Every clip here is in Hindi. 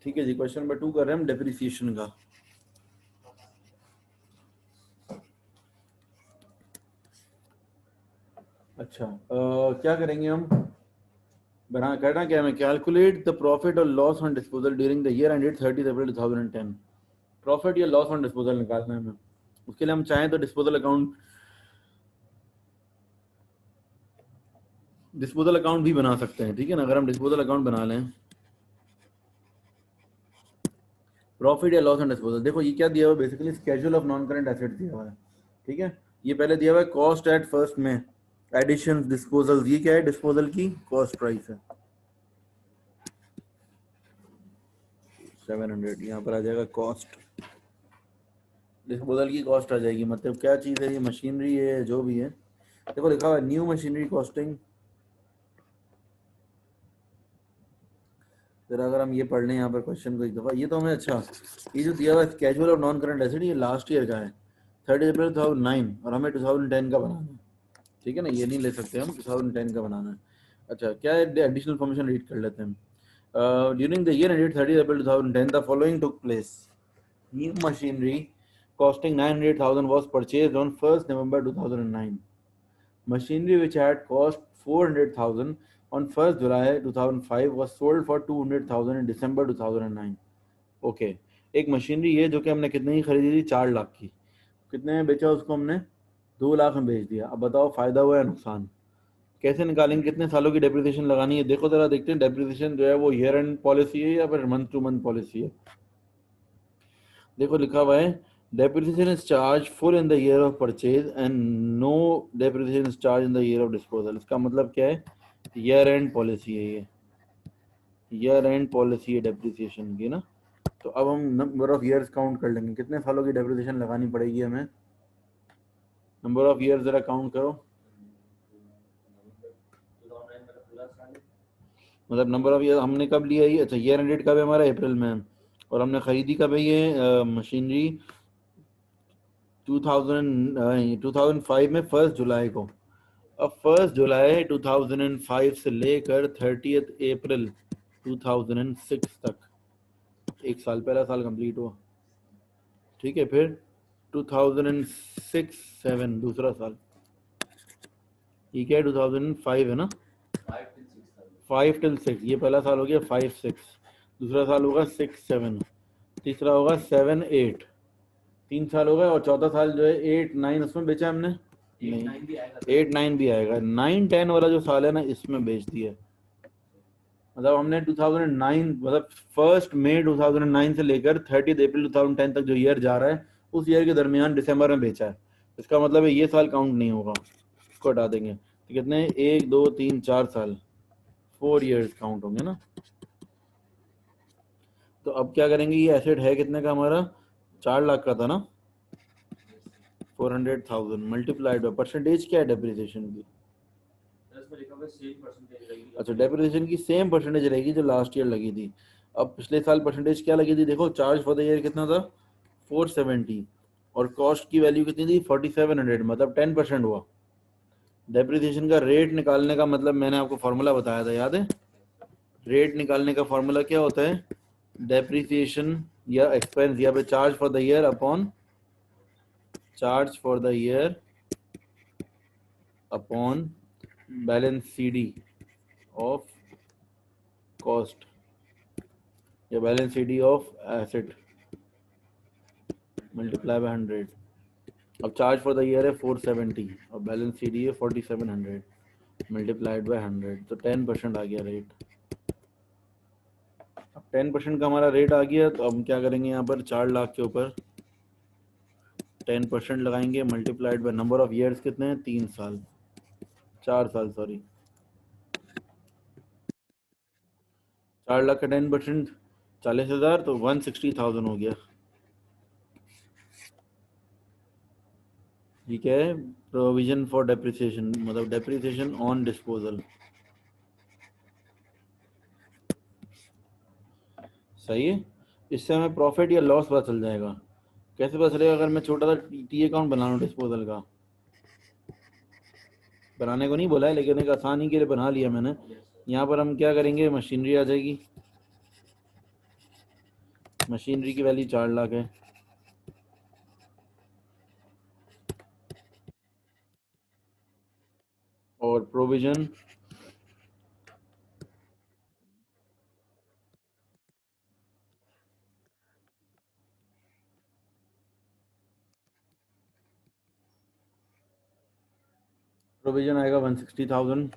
ठीक है जी, क्वेश्चन नंबर 2 कर रहे हैं हम डेप्रिसिएशन का। अच्छा क्या करेंगे हम, बना करना क्या है, कैलकुलेट द प्रॉफिट और loss on disposal during the year ended 30 April 2010। Profit या लॉस ऑन डिस्पोजल निकालना है हमें। उसके लिए हम चाहें तो डिस्पोजल अकाउंट भी बना सकते हैं, ठीक है ना। अगर हम डिस्पोजल अकाउंट बना लें, प्रॉफिट या लॉस ऑन डिस्पोजल, देखो ये क्या दिया हुआ है, basically schedule of non current asset दिया हुआ है, ठीक है। ये पहले दिया हुआ है कॉस्ट एट फर्स्ट में, एडिशन डिस्पोजल, ये क्या है, डिस्पोजल की कॉस्ट प्राइस है 700। यहाँ पर आ जाएगा कॉस्ट, डिस्पोजल की कॉस्ट आ जाएगी। मतलब क्या चीज़ है ये, मशीनरी है जो भी है। देखो लिखा हुआ है न्यू मशीनरी कॉस्टिंग। जरा अगर हम ये पढ़ लें यहाँ पर क्वेश्चन को एक दफ़ा, ये तो हमें, अच्छा ये जो दिया हुआ है schedule of non current asset, ये लास्ट ईयर का है 30 अप्रैल 2009, और हमें 2010 का बनाना है, ठीक है ना। ये नहीं ले सकते हम, 2010 का बनाना है। अच्छा क्या है, एडिशनल इन्फॉर्मेशन रीड कर लेते हैं। During the year ended 30 April 2010 the following took place. New machinery costing 900,000 was purchased on 1st November 2009. Machinery which had cost 400,000 on 1st July 2005 was sold for 200,000 in December 2009. Okay एक मशीनरी है जो कि हमने कितने की खरीदी थी, 4 लाख की। कितने में बेचा उसको हमने, 2 लाख में बेच दिया। अब बताओ फायदा हुआ या नुकसान, कैसे निकालेंगे, कितने सालों की डेप्रिसिएशन लगानी है। देखो जरा देखते हैं डेप्रिसिएशन जो है वो ईयर एंड पॉलिसी है या फिर मंथ टू मंथ पॉलिसी है। देखो लिखा हुआ है depreciation is charged full in the year of purchase and no depreciation is charged in the year of disposal। इसका मतलब क्या है, ईयर एंड पॉलिसी है ये, ईयर एंड पॉलिसी है डेप्रिसिएशन की ना। तो अब हम नंबर ऑफ ईयर्स काउंट कर लेंगे, कितने सालों की डेप्रिसिएशन लगानी पड़ेगी हमें। नंबर ऑफ ईयर्स जरा काउंट करो, मतलब नंबर ऑफ ईयर हमने कब लिया ये, अच्छा ईयर एंडेड कब है हमारा, अप्रैल में, और हमने खरीदी कब है ये मशीनरी 2005 में 1 जुलाई को। अब 1 जुलाई 2005 से लेकर 30 अप्रैल 2006 तक, एक साल, पहला साल कंप्लीट हुआ, ठीक है। फिर 2006-7 दूसरा साल, ठीक है 2005 है ना, 5 till 6 ये पहला साल हो गया, 5-6 दूसरा साल होगा 6-7, तीसरा होगा 7-8, 3 साल हो गए, और चौथा साल जो है 8-9 उसमें बेचा हमने, नहीं 8-9 भी आएगा, 9-10 वाला जो साल है ना इसमें बेच दिया। मतलब हमने 2009 मतलब 1 मई 2009 से लेकर 30 अप्रैल 2010 तक जो ईयर जा रहा है उस ईयर के दरमियान दिसंबर में बेचा है। इसका मतलब है ये साल काउंट नहीं होगा, इसको हटा देंगे। तो कितने, 1 2 3 4 साल, 4 ईयर्स काउंट होंगे ना। तो अब क्या करेंगे, ये एसेट है कितने का हमारा, 4 लाख का था ना, 400,000 मल्टीप्लाइड बाय परसेंटेज क्या है डेप्रिसिएशन की, अच्छा डेप्रिसिएशन की सेम परसेंटेज रहेगी जो लास्ट ईयर लगी थी। अब पिछले साल परसेंटेज क्या लगी थी, देखो चार्ज फॉर द ईयर कितना था 470, और कॉस्ट की वैल्यू कितनी थी 4700, मतलब 10% हुआ। डेप्रिसिएशन का रेट निकालने का मतलब मैंने आपको फॉर्मूला बताया था, याद है। रेट निकालने का फॉर्मूला क्या होता है, डेप्रिसिएशन या एक्सपेंस या फिर charge for the year upon charge for the year upon balance CD of cost या balance CD of asset multiply by 100। अब चार्ज फॉर द ईयर है 470 और बैलेंस CD है 4700 मल्टीप्लाइड बाय 100, तो 10% आ गया रेट। अब 10% का हमारा रेट आ गया, तो अब क्या करेंगे, यहाँ पर 4 लाख के ऊपर 10% लगाएंगे multiplied by number of years कितने हैं, 3 साल, 4 साल सॉरी। 4 लाख का 10% 40,000, तो 160,000 हो गया। ठीक है, प्रोविजन फॉर डेप्रिसिएशन मतलब डेप्रिसिएशन ऑन डिस्पोजल, सही है। इससे हमें प्रॉफिट या लॉस पता चल जाएगा। कैसे पता चलेगा, अगर मैं छोटा सा टी अकाउंट बना लूँ डिस्पोजल का, बनाने को नहीं बोला है लेकिन एक आसानी के लिए बना लिया मैंने। यहाँ पर हम क्या करेंगे, मशीनरी आ जाएगी, मशीनरी की वैल्यू 4 लाख है। और प्रोविजन प्रोविजन आएगा 160,000।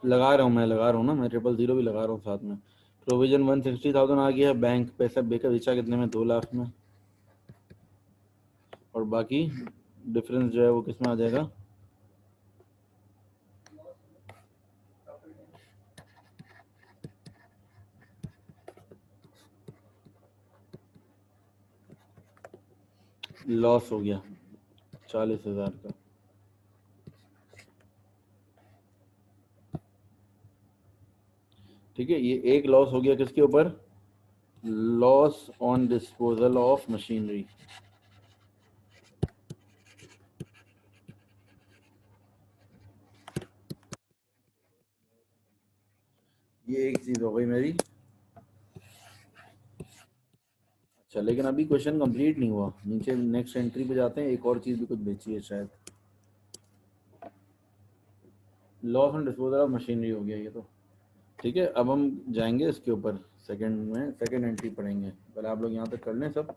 लगा रहा हूँ ना, मैं 000 भी लगा रहा हूँ साथ में। प्रोविजन 160,000 आ गया। बैंक पैसा बेचा कितने में? 2 लाख में। और बाकी डिफरेंस जो है वो किस में आ जाएगा? लॉस हो गया 40,000 का। ठीक है, ये एक लॉस हो गया किसके ऊपर? Loss on disposal of machinery. ये एक चीज हो गई मेरी। अच्छा, लेकिन अभी क्वेश्चन कंप्लीट नहीं हुआ। नीचे नेक्स्ट एंट्री पे जाते हैं, एक और चीज भी कुछ बेची है शायद। Loss on disposal of machinery हो गया ये तो। ठीक है, अब हम जाएंगे इसके ऊपर। सेकंड एंट्री पढ़ेंगे। पहले आप लोग यहाँ तक कर लें सब।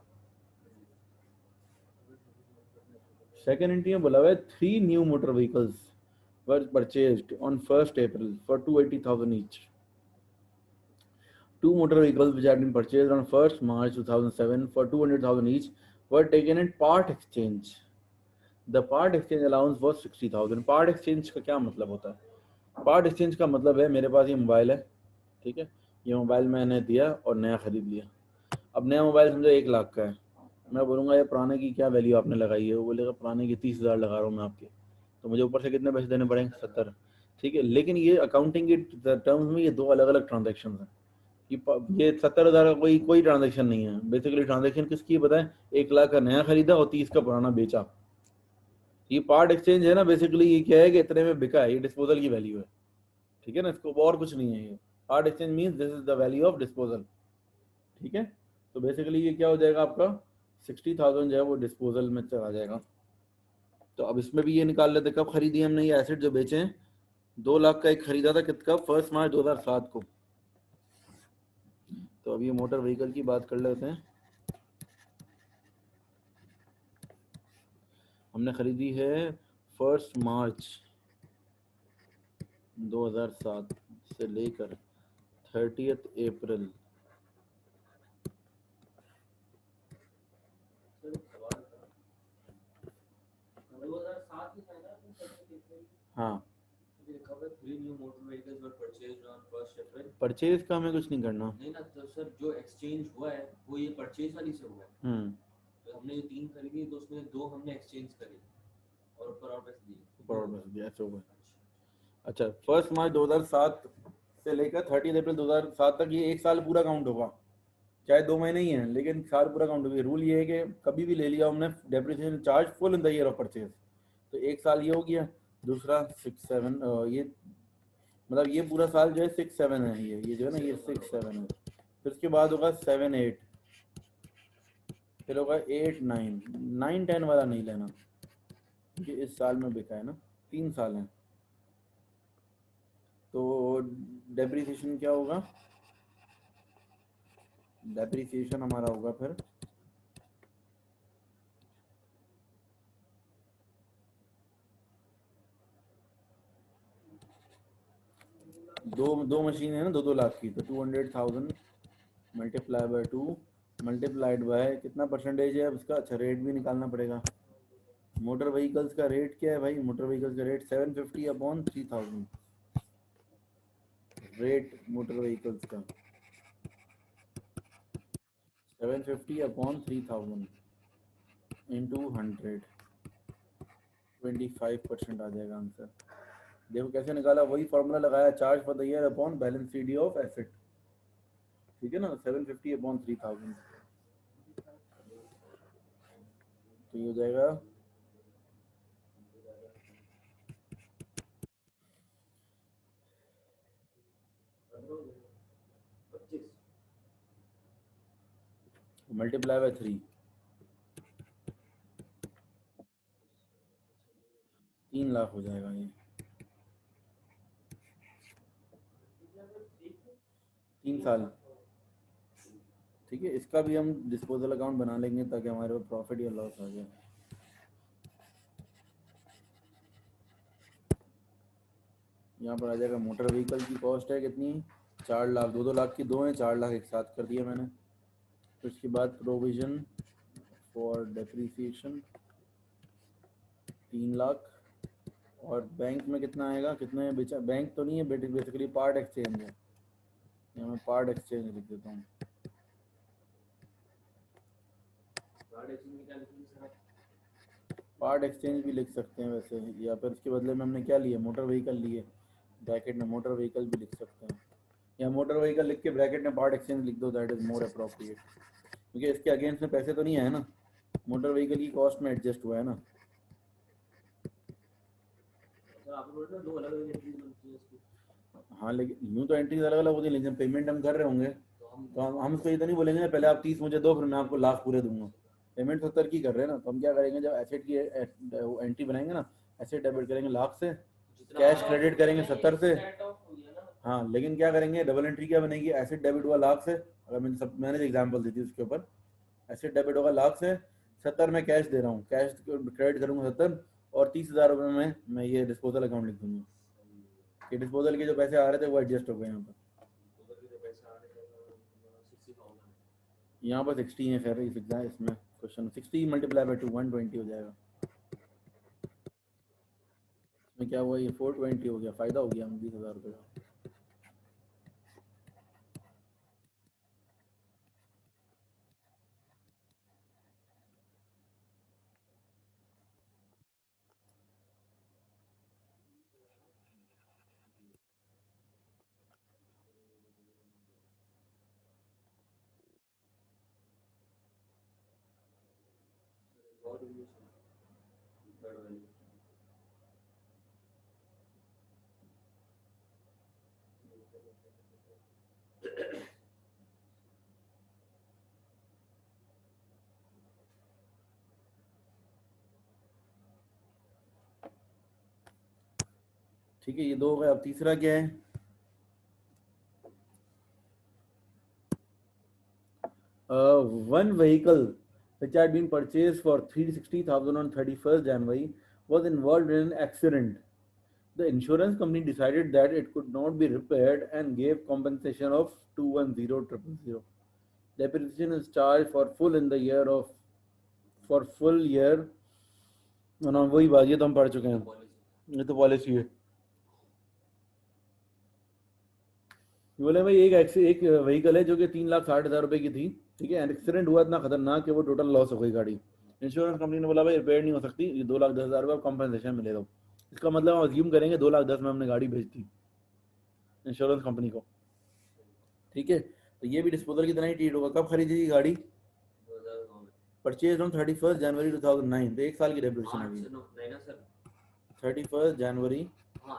सेकंड एंट्री में बोला हुआ है 3 new motor vehicles were purchased on 1st April for 280,000 each. 2 motor vehicles which had been purchased on 1st March 2007 for 200,000 each were taken in part exchange. The part exchange allowance was 60,000. Part exchange का क्या मतलब होता है? पार्ट एक्सचेंज का मतलब है मेरे पास ये मोबाइल है, ठीक है, ये मोबाइल मैंने दिया और नया खरीद लिया। अब नया मोबाइल समझो 1 लाख का है। मैं बोलूँगा ये पुराने की क्या वैल्यू आपने लगाई है? वो बोलेगा पुराने की 30,000 लगा रहा हूँ मैं आपके। तो मुझे ऊपर से कितने पैसे देने पड़ेंगे? 70। ठीक है, लेकिन ये अकाउंटिंग के टर्म्स में ये दो अलग अलग ट्रांजेक्शन हैं। ये 70,000 का कोई कोई ट्रांजेक्शन नहीं है। बेसिकली ट्रांजेक्शन किसकी है बताएं? 1 लाख का नया खरीदा और 30 का पुराना बेचा। ये पार्ट एक्सचेंज है ना, बेसिकली ये क्या है कि इतने में बिका है, ये डिस्पोजल की वैल्यू है। ठीक है ना, इसको और कुछ नहीं है। ये part exchange means this is the value of disposal. ठीक है, तो बेसिकली ये क्या हो जाएगा आपका? 60,000 जो है वो डिस्पोजल में चला जाएगा। तो अब इसमें भी ये निकाल लेते कब खरीदी हमने ये एसेट जो बेचे हैं। 2 लाख का एक खरीदा था कितना? 1 मार्च 2007 को। तो अब ये मोटर व्हीकल की बात कर लेते हैं। हमने खरीदी है 1 मार्च 2007 से लेकर 30 अप्रैल। हाँ, परचेज का हमें कुछ नहीं करना। नहीं ना, तो सर जो एक्सचेंज हुआ है वो ये परचेज वाली से हुआ है। तो हमने ये 3 खरीदी तो उसमें 2 हमने एक्सचेंज करी और ऊपर और पैसे दिए ऐसे हुआ। अच्छा, 1 मार्च 2007 से लेकर 30 अप्रैल 2007 तक ये 1 साल पूरा काउंट होगा। चाहे 2 महीने ही हैं लेकिन साल पूरा काउंट होगा। रूल ये है कि कभी भी ले लिया हमने depreciation charge full in the year of purchase. तो 1 साल ये हो गया। दूसरा 6-7 ये मतलब ये पूरा साल जो है 6-7 है। ये जो है ना ये 6-7 है। फिर उसके बाद होगा 7-8, फिर होगा 8-9। 9-10 वाला नहीं लेना क्योंकि इस साल में बिका है ना। 3 साल है। तो डेप्रिसिएशन क्या होगा? डेप्रिसिएशन हमारा होगा फिर दो मशीन है ना 2-2 लाख की, तो 200,000 मल्टीप्लाई बाय 2 मल्टीप्लाइड बाय कितना परसेंटेज है उसका? अच्छा, रेट भी निकालना पड़ेगा। मोटर व्हीकल्स का रेट क्या है भाई? मोटर व्हीकल्स का रेट 750/3000। रेट मोटर व्हीकल्स का 750/3000 इंटू 100, 25% आ जाएगा आंसर। देखो कैसे निकाला, वही फॉर्मूला लगाया, charge for the year upon balance see of asset. ठीक है ना, 750/3000। तो ये हो जाएगा मल्टीप्लाई बाय 3, 3 लाख हो जाएगा ये, 3 साल। ठीक है, इसका भी हम डिस्पोजल अकाउंट बना लेंगे ताकि हमारे पास प्रॉफिट या लॉस आ जाए। यहाँ पर आ जाएगा मोटर व्हीकल की कॉस्ट है कितनी, 4 लाख, 2-2 लाख की दो हैं, 4 लाख एक साथ कर दिया मैंने। तो इसके बाद प्रोविजन फॉर डेप्रीसिएशन 3 लाख, और बैंक में कितना आएगा, कितने बेचा, बैंक तो नहीं है बेसिकली पार्ट एक्सचेंज है, यहाँ मैं पार्ट एक्सचेंज लिख देता हूँ। पार्ट एक्सचेंज भी लिख सकते हैं वैसे, या फिर उसके बदले में हमने क्या लिया, मोटर व्हीकल लिए, ब्रैकेट में मोटर व्हीकल भी लिख सकते हैं, या मोटर व्हीकल लिख के ब्रैकेट में पार्ट एक्सचेंज लिख दो, दैट इज मोर अप्रोप्रिएट, क्योंकि इसके अगेंस्ट में पैसे तो नहीं आए ना, मोटर व्हीकल की कॉस्ट में एडजस्ट हुआ है ना। हाँ लेकिन यूँ तो एंट्रीज अलग अलग होती है, लेकिन पेमेंट हम कर रहे होंगे तो हम उसको ये तो नहीं बोलेंगे ना पहले आप 30 मुझे दो फिर मैं आपको लाख पूरे दूंगा, पेमेंट 70 की कर रहे हैं ना, तो हम क्या करेंगे जब एसेट की एंट्री बनाएंगे ना, एसेट डेबिट करेंगे लाख से, कैश क्रेडिट करेंगे 70 से। हाँ लेकिन क्या करेंगे, डबल एंट्री क्या बनेगी, एसेट डेबिट हुआ लाख से, अगर मैंने एग्जाम्पल दी थी उसके ऊपर, एसेट डेबिट होगा लाख से, 70 में कैश दे रहा हूँ, कैश क्रेडिट करूँगा 70, और 30,000 रुपये में मैं ये डिस्पोजल अकाउंट लिख दूंगा कि डिस्पोजल के जो पैसे आ रहे थे वो एडजस्ट हो गए यहाँ पर। यहाँ पर 60 है, खैर इसमें क्वेश्चन 60 मल्टीप्लाई बाई 2 120 हो जाएगा, इसमें क्या हुआ, ये 420 हो गया, फ़ायदा हो गया हम 20,000 रुपये का। ठीक है, ये दो हो गए, अब तीसरा क्या है, one vehicle which had been purchased for 360,000 on 31st January was involved in an accident. The insurance company decided that it could not be repaired and gave compensation of 210,000. Depreciation is charged for full in the year of for full year। ना वही बात, ये तो हम पढ़ चुके हैं, ये तो पॉलिसी है। बोले भाई एक व्हीकल है जो कि 3,60,000 रुपए की थी, ठीक है, एक्सीडेंट हुआ इतना खतरनाक कि वो टोटल लॉस हो गई गाड़ी। इंश्योरेंस कंपनी ने बोला भाई रिपेयर नहीं हो सकती, ये 2,10,000 रुपये कॉम्पनसेशन मिलेगा। इसका मतलब हम अज्यूम करेंगे 2,10,000 में हमने गाड़ी भेज दी इंश्योरेंस कंपनी को, ठीक है, तो ये भी डिस्पोजल की तरह ही ट्रीट होगा। कब खरीदी थी गाड़ी, परचेज ऑन 31 जनवरी 2009, तो 1 साल की डेप्रिसिएशन होगी, 31 जनवरी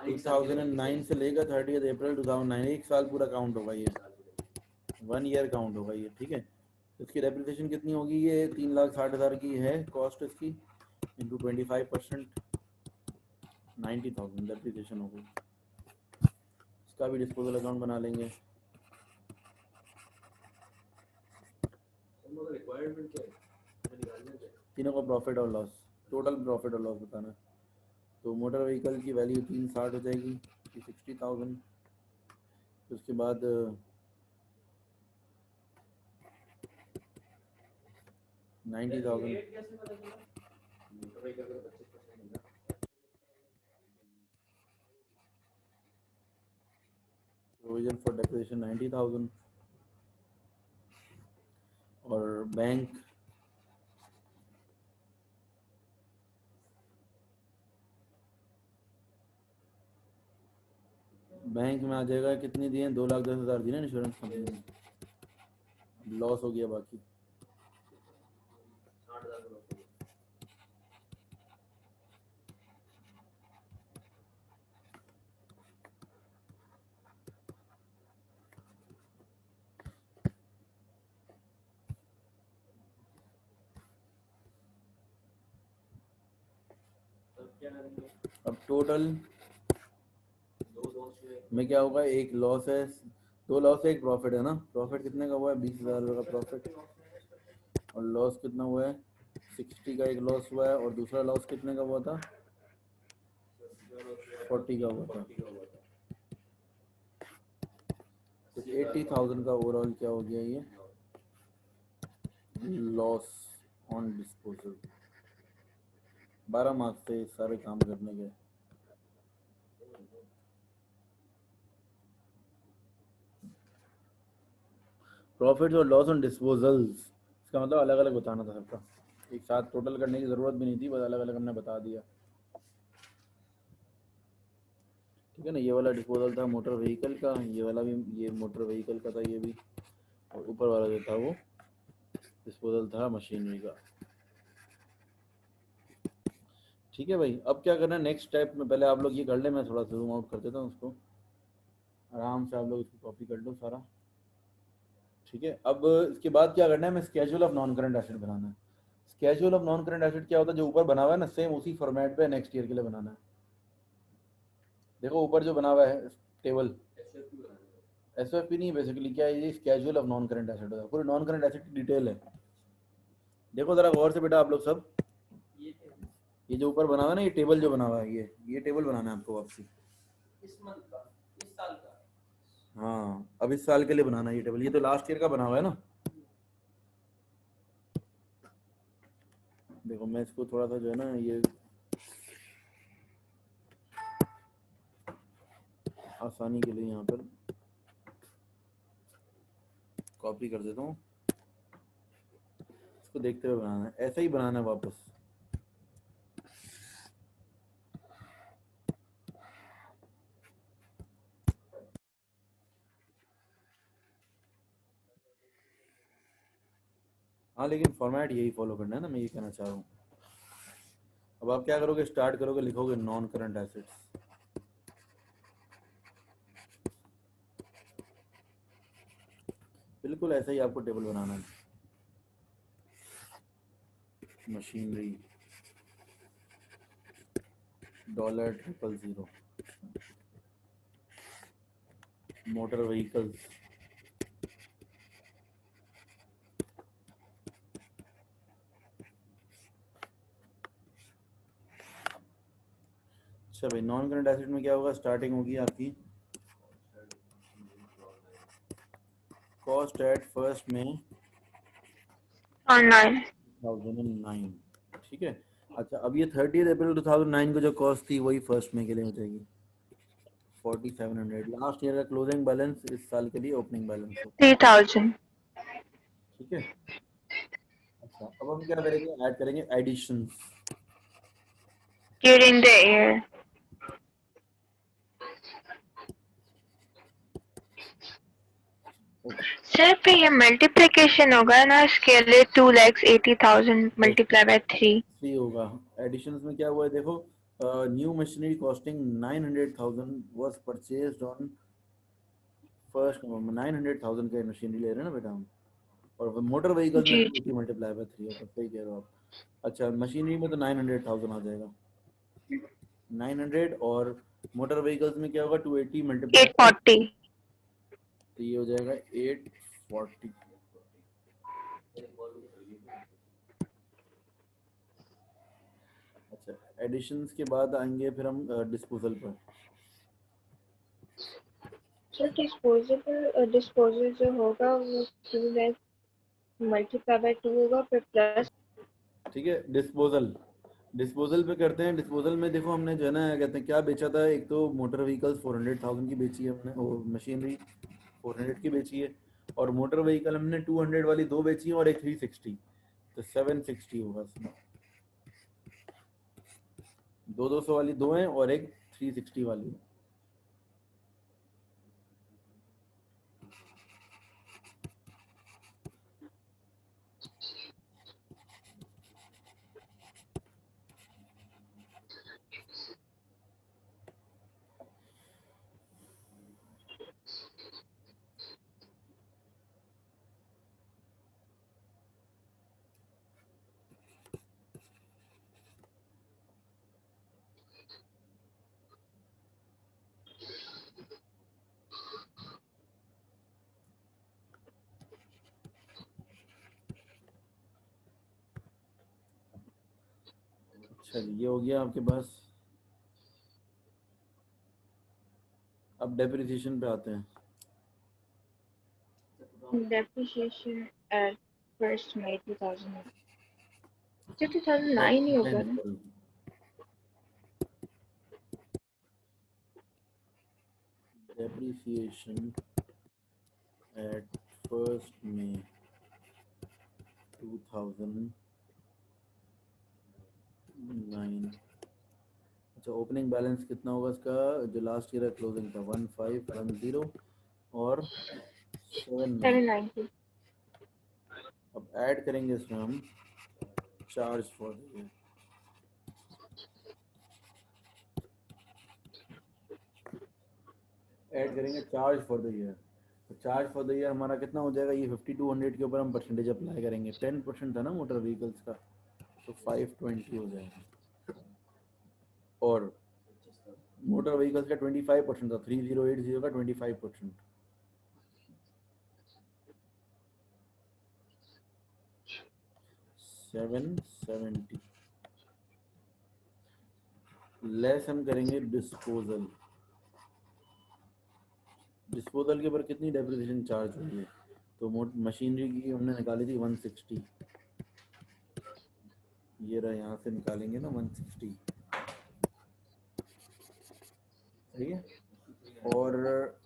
2009 से लेकर 30 अप्रैल 2009, 1 साल पूरा काउंट होगा ये, 1 ईयर काउंट होगा ये, ठीक है। इसकी डेप्रिसिएशन कितनी होगी, ये 3,60,000 की है कॉस्ट इसकी, इंटू 25%, 90,000 डेप्रिसिएशन होगी। इसका भी डिस्पोजल अकाउंट बना लेंगे। तीनों का प्रॉफिट और लॉस, टोटल प्रॉफिट और लॉस बताना है। तो मोटर व्हीकल की वैल्यू 360 हो जाएगी, 60,000। तो उसके बाद 90,000, प्रोविजन फॉर डेप्रिसिएशन 90,000, और बैंक में आ जाएगा, कितनी दिए, 2,10,000 दी ना इंश्योरेंस कंपनी ने, लॉस हो गया बाकी। अब टोटल में क्या होगा, एक लॉस है, दो लॉस है, एक प्रॉफिट है ना। प्रॉफिट कितने का हुआ है, 20,000 का प्रॉफिट, और लॉस कितना हुआ है, 60 का एक लॉस हुआ है, और दूसरा लॉस कितने का हुआ था, 40 का हुआ था। तो 80,000 का ओवरऑल क्या हो गया ये लॉस ऑन डिस्पोजल। 12 मार्क्स से सारे काम करने के। प्रॉफिट और लॉस ऑन डिस्पोजल्स, इसका मतलब अलग अलग बताना था सबका, एक साथ टोटल करने की ज़रूरत भी नहीं थी, बस अलग अलग हमने बता दिया। ठीक है ना, ये वाला डिस्पोजल था मोटर व्हीकल का, ये वाला भी ये मोटर व्हीकल का था ये भी, और ऊपर वाला जो था वो डिस्पोजल था मशीनरी का। ठीक है भाई, अब क्या करना है नेक्स्ट स्टेप में, पहले आप लोग ये कर ले, मैं थोड़ा जूम आउट कर देता हूँ उसको, आराम से आप लोग इसको कॉपी कर लो सारा। ठीक है, अब इसके बाद क्या करना है, मैं schedule of non current asset बनाना है। Schedule of non current asset क्या होता है, जो ऊपर बना हुआ है ना, सेम उसी फॉर्मेट पे नेक्स्ट ईयर के लिए बनाना है। देखो ऊपर जो बना हुआ है टेबल, एस एफ पी नहीं, बेसिकली क्या है, ये schedule of non current asset होता है, पूरे नॉन करंट एसेट की डिटेल है। देखो जरा गौर से बेटा आप लोग सब, ये जो ऊपर बना हुआ है ना, ये टेबल जो बना हुआ है, ये टेबल बनाना है आपको वापसी, इस मंथ का, इस साल का। हाँ अब इस साल के लिए बनाना है ये टेबल, ये तो लास्ट ईयर का बना हुआ है ना। देखो मैं इसको थोड़ा सा जो है ना ये आसानी के लिए यहाँ पर कॉपी कर देता हूँ, इसको देखते हुए बनाना है, ऐसा ही बनाना है वापस। हाँ लेकिन फॉर्मेट यही फॉलो करना है ना, मैं ये कहना चाह रहा हूँ। अब आप क्या करोगे, स्टार्ट करोगे, लिखोगे नॉन करंट एसेट्स, बिल्कुल ऐसा ही आपको टेबल बनाना है। मशीनरी $000, मोटर व्हीकल्स अच्छा भाई, नॉन करंट एसेट में क्या होगा, स्टार्टिंग होगी आपकी कॉस्ट एट फर्स्ट में ऑनलाइन 2009। ठीक है, अच्छा अब ये 30 अप्रैल 2009 को जो कॉस्ट थी वही फर्स्ट में के लिए हो जाएगी 4700, लास्ट ईयर का क्लोजिंग बैलेंस इस साल के लिए ओपनिंग बैलेंस हो। 3000 ठीक है, अच्छा अब हम क्या करेंगे, ऐड करेंगे additions. during the year. Sir पे ये मल्टीप्लिकेशन होगा ना, इसके लिए 2,80,000 मल्टीप्लाई बाय 3। सी होगा। एडिशंस में क्या हुआ है देखो, new machinery costing 900,000 was purchased on first November. 900,000 का मशीनरी ले रहे हैं ना बेटा हम, और मोटर व्हीकल्स में जी 280 मल्टीप्लाई बाय 3 होगा, सही कह रहे हो आप। अच्छा मशीनरी में तो 900,000 आ जाएगा, 900, और मोटर व्हीकल्स में क्या होगा, 280 मल्टीप्लाई, 840। तो ये हो जाएगा 840। अच्छा एडिशंस के बाद आएंगे फिर हम डिस्पोजल पर। सर डिस्पोजल जो होगा वो 2 मल्टीप्लाई बाय 2 होगा, फिर प्लस। ठीक है, डिस्पोजल, डिस्पोजल पे करते हैं। डिस्पोजल में देखो हमने जो है ना कहते हैं क्या बेचा था, एक तो मोटर व्हीकल्स 400,000 की बेची है हमने, वो मशीनरी 400 की बेची है, और मोटर व्हीकल हमने 200 वाली दो बेची है और एक 360, तो 760 होगा इसमें। 200 वाली दो हैं और एक 360 वाली है। चलिए ये हो गया आपके पास। अब डेप्रिसिएशन पे आते हैं। Depreciation at 1st May 2009. तो Sorry, 2009 ही होगा 10, ना? sorry. Depreciation at 1st May 2009। अच्छा, ओपनिंग बैलेंस कितना होगा इसका? जो लास्ट ईयर क्लोजिंग था 1510 और 79। 790. अब ऐड करेंगे इसमें हम charge for the year. Add करेंगे चार्ज फॉर द ईयर। तो चार्ज फॉर द ईयर हमारा कितना हो जाएगा? ये 5200 के ऊपर हम परसेंटेज अप्लाई करेंगे। 10% था ना मोटर व्हीकल्स का, तो 520 हो जाएगा। और मोटर व्हीकल्स का 25% था, 3080 का 25%। 770 लेस हम करेंगे डिस्पोजल। डिस्पोजल के ऊपर कितनी डेप्रिसिएशन चार्ज हुई है? तो मशीनरी की हमने निकाली थी 160। ये रहा, यहाँ से निकालेंगे ना 160, सही है। और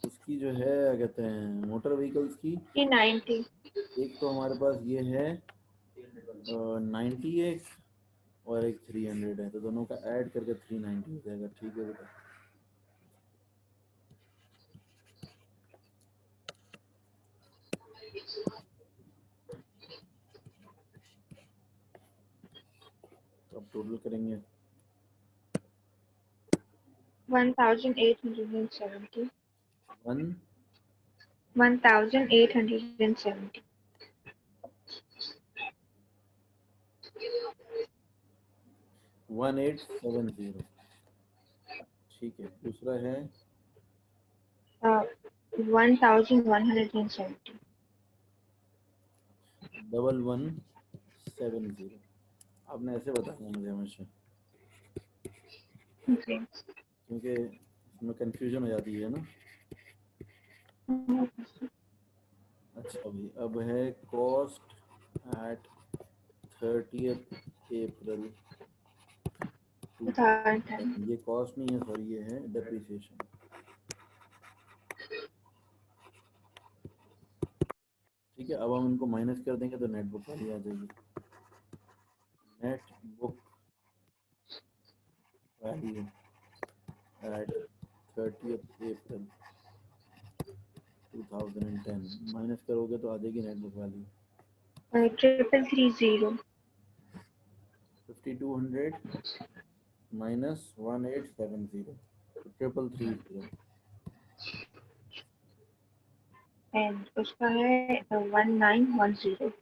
उसकी जो है क्या कहते हैं मोटर व्हीकल्स की, 390. एक तो हमारे पास ये है 90 एक, और एक 300 है, तो दोनों का ऐड करके 390 हो जाएगा। ठीक है बेटा। तो अब टोटल करेंगे 1870. 1 1870. 1870। ठीक है। दूसरा है 1170. 1170। आपने ऐसे बताया मुझे हमेशा, Okay. क्योंकि इसमें कंफ्यूजन हो जाती है ना। अच्छा भाई, अब है कॉस्ट एट 30th April 2010. 2010। ये कॉस्ट नहीं है, सॉरी, ये है डेप्रिसिएशन। ठीक है। अब हम इनको माइनस कर देंगे तो नेट बुक वाली आ जाएगी। Net book value at 30th April 2010 minus करोगे तो आ जाएगी नेट बुक वैल्यू 3330. 5200 माइनस 1870, तो 3330। And उसका है 1910.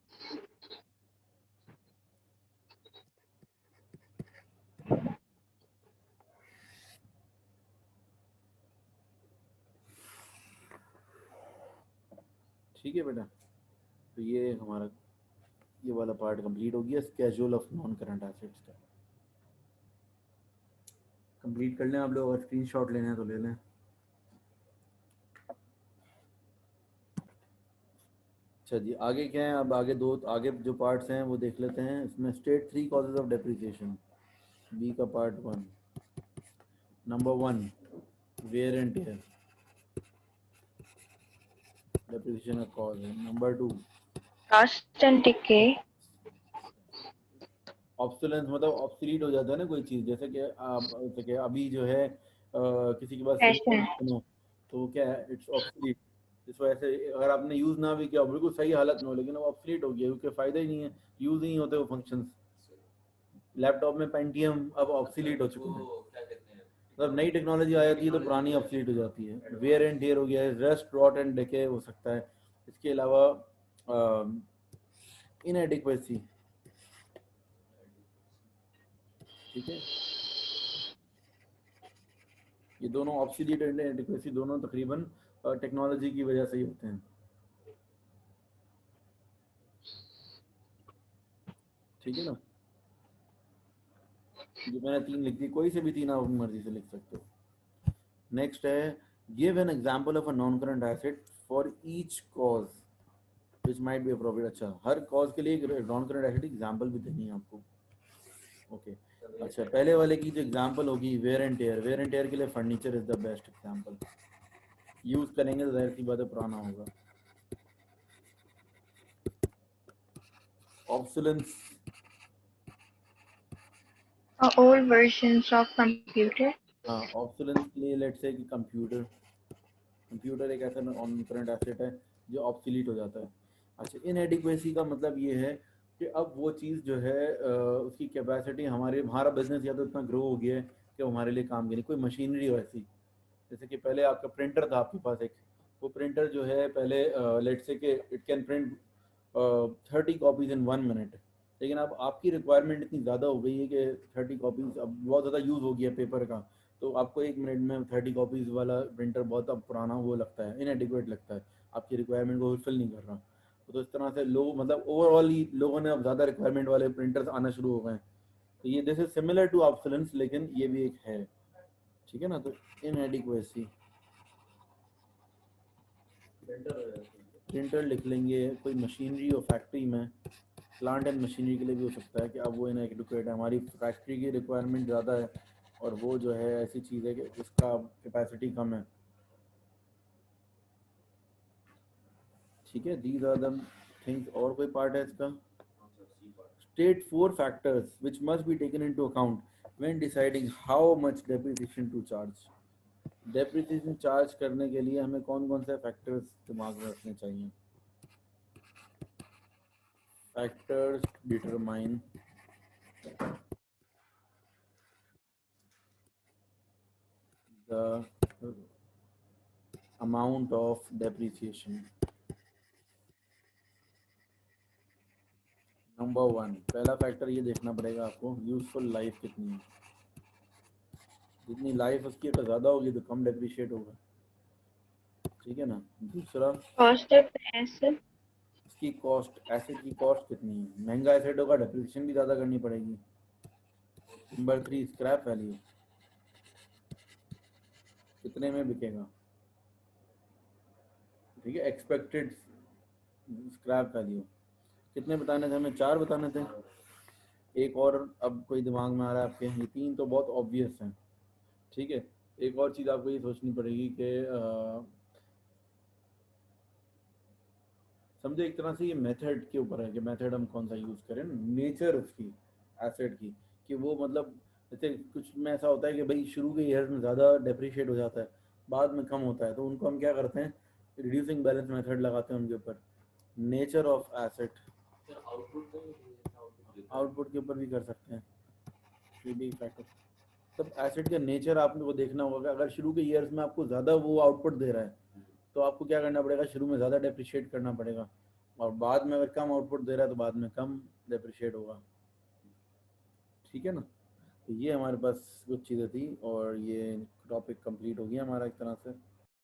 ठीक है बेटा। तो ये हमारा ये वाला पार्ट कंप्लीट हो गया, schedule of non current assets का। कंप्लीट कर लें आप लोग, अगर स्क्रीनशॉट लेने हैं तो ले लें। अच्छा जी, आगे क्या है? अब आगे जो पार्ट्स हैं वो देख लेते हैं। इसमें state 3 causes of depreciation, B का part 1। Number 1 wear and tear, depreciation का कॉज है। Number 2 Cost and decay. Obsolescence, मतलब ऑब्सोलीट हो जाता है ना कोई चीज़। जैसे कि आप, जैसे कि अभी जो है किसी के पास सिंपल Fashion. इंजन हो तो वो क्या है, इट्स ऑब्सोलीट। इस वजह से अगर आपने यूज़ ना भी किया, बिल्कुल सही हालत में हो, लेकिन वो ऑब्सोलीट हो गया क्योंकि फ़ायदा ही नहीं है, यूज़ ही नहीं होते वो फंक्शंस। लैपटॉप में पेंटियम अब ऑब्सोलीट हो चुके हैं, मतलब नई टेक्नोलॉजी आ जाती है तो पुरानी ऑब्सोलीट हो जाती है। वेयर एंड टेयर हो गया है, रस्ट रॉट एंड डिके हो सकता है। इसके अलावा इनएडिक्वेसी, ठीक है, ये दोनों ऑब्सोलीट एंड इनएडिक्वेसी दोनों तकरीबन टेक्नोलॉजी की वजह से ही होते हैं। ठीक है ना। जो मैंने 3 लिख दी, कोई से भी 3 आप अपनी मर्जी से लिख सकते हो। नेक्स्ट है give an example of a non current asset for each cause which might be appropriate. अच्छा, हर कॉज के लिए एक नॉन करंट एसेट एग्जांपल भी देनी है आपको। ओके अच्छा, पहले वाले की जो एग्जांपल होगी wear and tear, wear and tear के लिए furniture is the best example. Use करेंगे तो जाहिर सी बात है पुराना होगा। Obsolescence, Old versions of computer. हाँ ऑब्सोलेंस के लिए लेट्स से कि कंप्यूटर, कंप्यूटर एक ऐसा नॉन करंट एसेट है जो ऑब्सोलीट हो जाता है। अच्छा, इनएडिक्वेसी का मतलब ये है कि अब वो चीज़ जो है उसकी कैपेसिटी, हमारा बिजनेस या तो इतना ग्रो हो गया है कि वो हमारे लिए काम की नहीं। कोई मशीनरी हो ऐसी, जैसे कि पहले आपका प्रिंटर था आपके पास एक, वो प्रिंटर जो है पहले लेट्स से कि it can print 30 copies in 1 minute, लेकिन अब आपकी रिक्वायरमेंट इतनी ज़्यादा हो गई है कि 30 कॉपीज अब बहुत ज़्यादा यूज़ हो गया पेपर का, तो आपको 1 मिनट में 30 कॉपीज़ वाला प्रिंटर बहुत अब पुराना वो लगता है, इनएडिक्वेट लगता है, आपकी रिक्वायरमेंट को फुलफिल नहीं कर रहा। तो इस तरह से लोग मतलब ओवरऑल ही लोगों ने अब ज़्यादा रिक्वायरमेंट वाले प्रिंटर्स आना शुरू हो गए हैं। तो ये this is similar to obsolescence, लेकिन ये भी एक है, ठीक है ना। तो इनएडिक्वेसी, प्रिंटर लिख लेंगे, कोई मशीनरी हो फैक्ट्री में, प्लांट एंड मशीनरी के लिए भी हो सकता है कि अब वो इनएडिक्वेट है, हमारी फैक्ट्री की रिक्वायरमेंट ज़्यादा है और वो जो है ऐसी चीज़ है कि उसका कैपेसिटी कम है, ठीक है। These are the things. और कोई पार्ट है इसका? State 4 factors which must be taken into account when deciding how much depreciation to charge. Depreciation charge करने के लिए हमें कौन कौन से फैक्टर्स दिमाग में रखने चाहिए? Factors determine the amount of depreciation. Number 1, पहला फैक्टर ये देखना पड़ेगा आपको, यूजफुल लाइफ कितनी है। जितनी लाइफ उसकी तो ज़्यादा होगी तो कम डेप्रिशिएट होगा, ठीक है ना। दूसरा, Cost of the asset. इसकी कॉस्ट, एसेट की कॉस्ट कितनी है। महंगा एसेट होगा डेप्रिसिएशन भी ज़्यादा करनी पड़ेगी। नंबर 3, स्क्रैप वैल्यू, कितने में बिकेगा, ठीक है। एक्सपेक्टेड स्क्रैप वैल्यू, कितने बताने थे हमें? 4 बताने थे। एक और अब कोई दिमाग में आ रहा है आपके? ये 3 तो बहुत ऑब्वियस हैं, ठीक है। एक और चीज़ आपको ये सोचनी पड़ेगी कि समझो एक तरह से ये मेथड के ऊपर है कि मेथड हम कौन सा यूज़ करें, नेचर उसकी एसेट की, कि वो मतलब जैसे कुछ में ऐसा होता है कि भाई शुरू के ईयर्स में ज़्यादा डेप्रिशिएट हो जाता है, बाद में कम होता है, तो उनको हम क्या करते हैं, रिड्यूसिंग बैलेंस मेथड लगाते हैं उनके ऊपर। नेचर ऑफ एसेट, आउटपुट के ऊपर भी कर सकते हैं, ये भी फैक्टर। तब एसेट का नेचर आपने वो देखना होगा कि अगर शुरू के ईयर्स में आपको ज़्यादा वो आउटपुट दे रहा है तो आपको क्या करना पड़ेगा, शुरू में ज़्यादा डेप्रिशिएट करना पड़ेगा, और बाद में अगर कम आउटपुट दे रहा है तो बाद में कम डेप्रिशिएट होगा, ठीक है ना। तो ये हमारे पास कुछ चीज़ें थी और ये टॉपिक कंप्लीट हो गया हमारा एक तरह से।